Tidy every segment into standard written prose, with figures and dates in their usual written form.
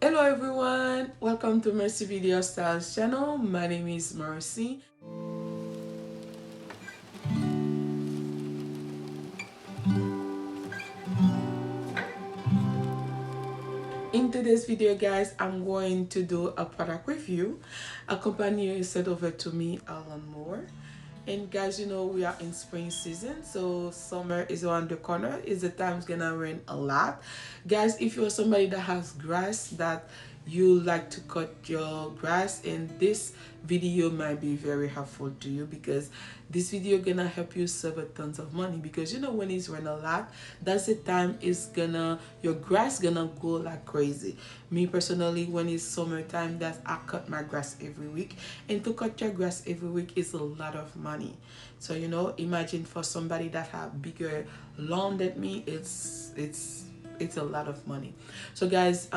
Hello everyone, welcome to Mercy Video Styles channel. My name is Mercy. In today's video guys, I'm going to do a product review. A company sent over to me a lawnmower. And guys, you know we are in spring season, so summer is around the corner. It's the time's gonna rain a lot. Guys, if you're somebody that has grass that you like to cut your grass, and this video might be very helpful to you because this video gonna help you save a tons of money, because you know when it's rain a lot, that's the time it's gonna your grass gonna go like crazy. Me personally, when it's summertime, that I cut my grass every week, and to cut your grass every week is a lot of money. So you know, imagine for somebody that have bigger lawn than me, it's a lot of money. So guys,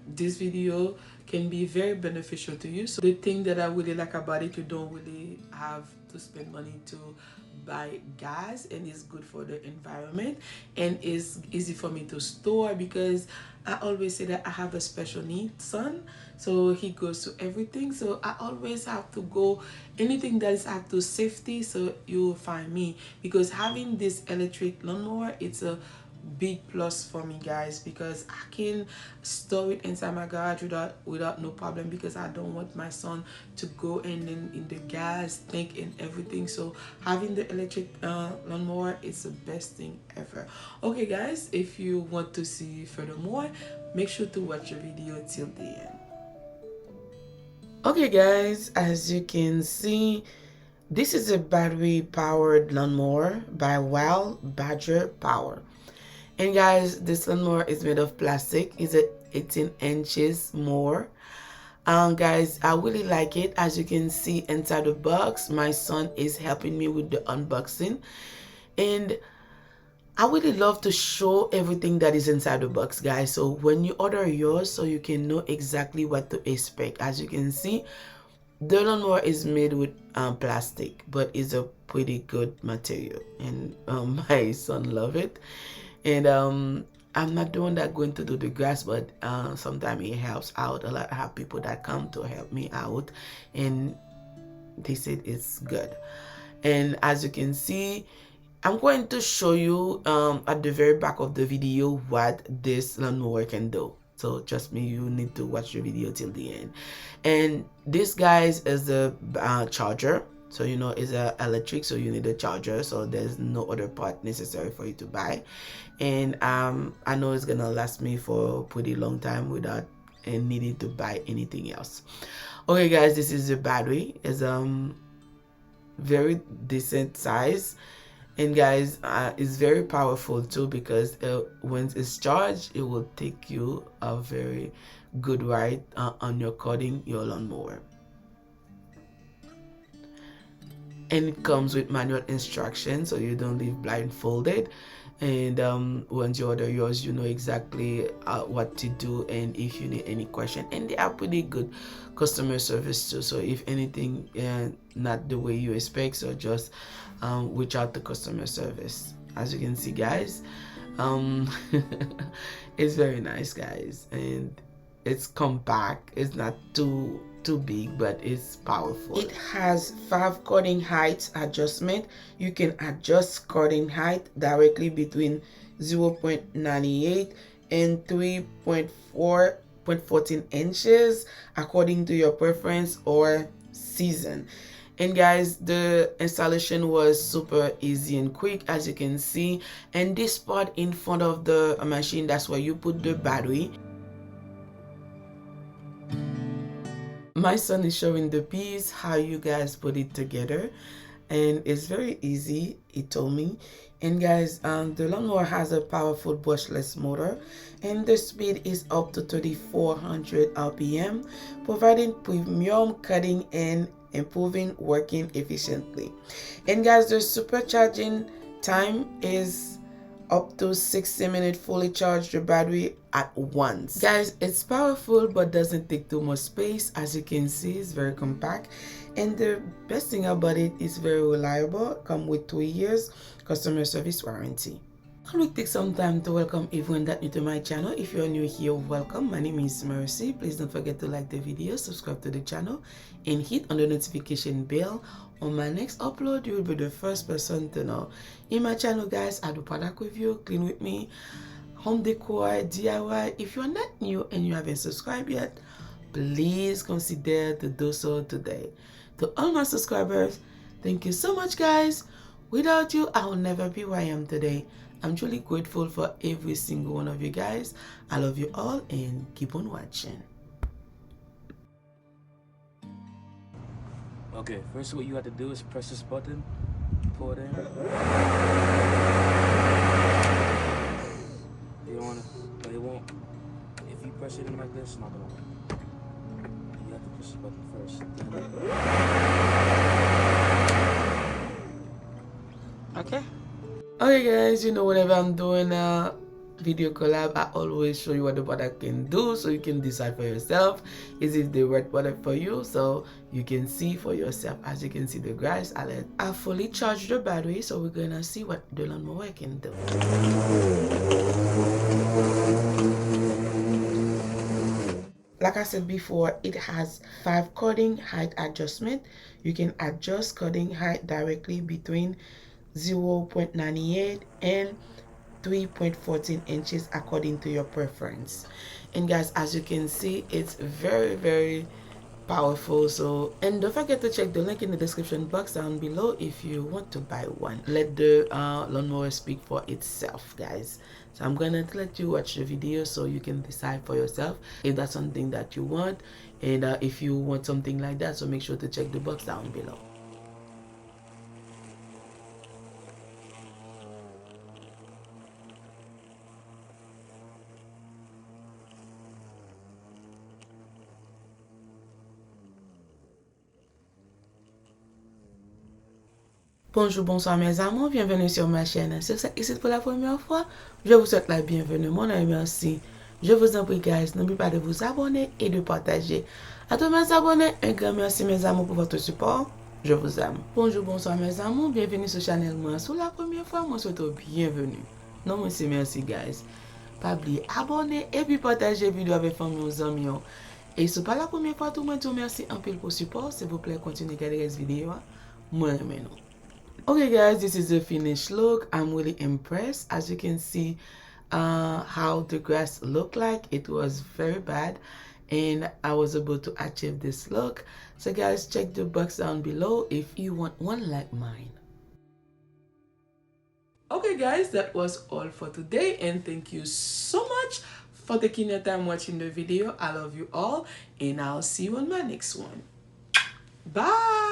this video can be very beneficial to you. So the thing that I really like about it, you don't really have to spend money to buy gas, and it's good for the environment, and it's easy for me to store, because I always say that I have a special needs son, so he goes to everything, so I always have to go anything that is up to safety, so you'll find me, because having this electric lawnmower, it's a big plus for me guys, because I can store it inside my garage without no problem, because I don't want my son to go in the gas tank and everything. So having the electric lawnmower is the best thing ever. Okay guys, if you want to see furthermore, make sure to watch the video till the end. Okay guys, as you can see, this is a battery powered lawnmower by GADGER Power. And guys, this lawnmower is made of plastic. It's a 18 inches more. Guys, I really like it. As you can see inside the box, my son is helping me with the unboxing. And I really love to show everything that is inside the box, guys. So when you order yours, so you can know exactly what to expect. As you can see, the lawnmower is made with plastic, but it's a pretty good material. And my son love it. And I'm not the one that going to do the grass, but sometimes it helps out a lot. I have people that come to help me out, and they said it's good. And as you can see, I'm going to show you at the very back of the video what this lawnmower can do. So trust me, you need to watch the video till the end. And this guys is the charger. So you know it's a electric, so you need a charger, so there's no other part necessary for you to buy. And I know it's gonna last me for a pretty long time without needing to buy anything else. Okay guys, this is the battery. It's very decent size, and guys, it's very powerful too, because when it's charged, it will take you a very good ride on your cutting your lawnmower. And it comes with manual instructions, so you don't leave blindfolded. And once you order yours, you know exactly what to do, and if you need any question. And they are pretty good customer service too, so if anything not the way you expect, so just reach out to customer service. As you can see guys, it's very nice guys, and it's compact. It's not too big, but it's powerful. It has 5 cutting height adjustment. You can adjust cutting height directly between 0.98 and 3.14 inches according to your preference or season. And guys, the installation was super easy and quick, as you can see. And this part in front of the machine, that's where you put the battery. My son is showing the piece, how you guys put it together, and it's very easy, he told me. And guys, the lawnmower has a powerful brushless motor, and the speed is up to 3400 rpm, providing premium cutting and improving working efficiently. And guys, the supercharging time is up to 60 minutes fully charge the battery at once. Guys, it's powerful but doesn't take too much space. As you can see, it's very compact, and the best thing about it is very reliable. Come with 2 years customer service warranty. I will take some time to welcome everyone that new to my channel. If you're new here, welcome. My name is Mercy. Please don't forget to like the video, subscribe to the channel, and hit on the notification bell. On my next upload, you will be the first person to know. In my channel, guys, I do product review, clean with me, home decor, DIY. If you're not new and you haven't subscribed yet, please consider to do so today. To all my subscribers, thank you so much, guys. Without you, I will never be where I am today. I'm truly grateful for every single one of you guys. I love you all and keep on watching. Okay, first what you have to do is press this button, pull it in. You don't want to, but it won't. If you press it in like this, it's not gonna work. You have to push the button first. Okay. Okay, guys, you know, whenever I'm doing a video collab, I always show you what the product can do so you can decide for yourself is if the right product for you, so you can see for yourself. As you can see, the guys, I fully charged the battery, so we're gonna see what the lawnmower can do. Like I said before, it has 5 cutting height adjustment. You can adjust cutting height directly between 0.98 and 3.14 inches according to your preference. And guys, as you can see, it's very powerful. So, and don't forget to check the link in the description box down below if you want to buy one. Let the lawnmower speak for itself, guys. So I'm gonna let you watch the video so you can decide for yourself if that's something that you want, and if you want something like that, so make sure to check the box down below. Bonjour, bonsoir mes amours, bienvenue sur ma chaîne. Si vous êtes ici pour la première fois, je vous souhaite la bienvenue. Mon ami, merci. Je vous en prie, guys, n'oubliez pas de vous abonner et de partager. À tous mes abonnés, un grand merci mes amours pour votre support. Je vous aime. Bonjour, bonsoir mes amours, bienvenue sur channel moi. Sur la première fois, moi souhaite bienvenue. Non, merci, merci, guys. Pas oublier abonner et puis partager la vidéo avec famille aux amis. Et si ce n'est pas la première fois, tout le monde, merci un peu pour le support. S'il vous plaît, continuez à regarder cette vidéo. Moi, maintenant. Okay, guys, this is the finished look. I'm really impressed. As you can see how the grass looked like, it was very bad, and I was able to achieve this look. So guys, check the box down below if you want one like mine. Okay guys, that was all for today, and thank you so much for taking your time watching the video. I love you all, and I'll see you on my next one. Bye.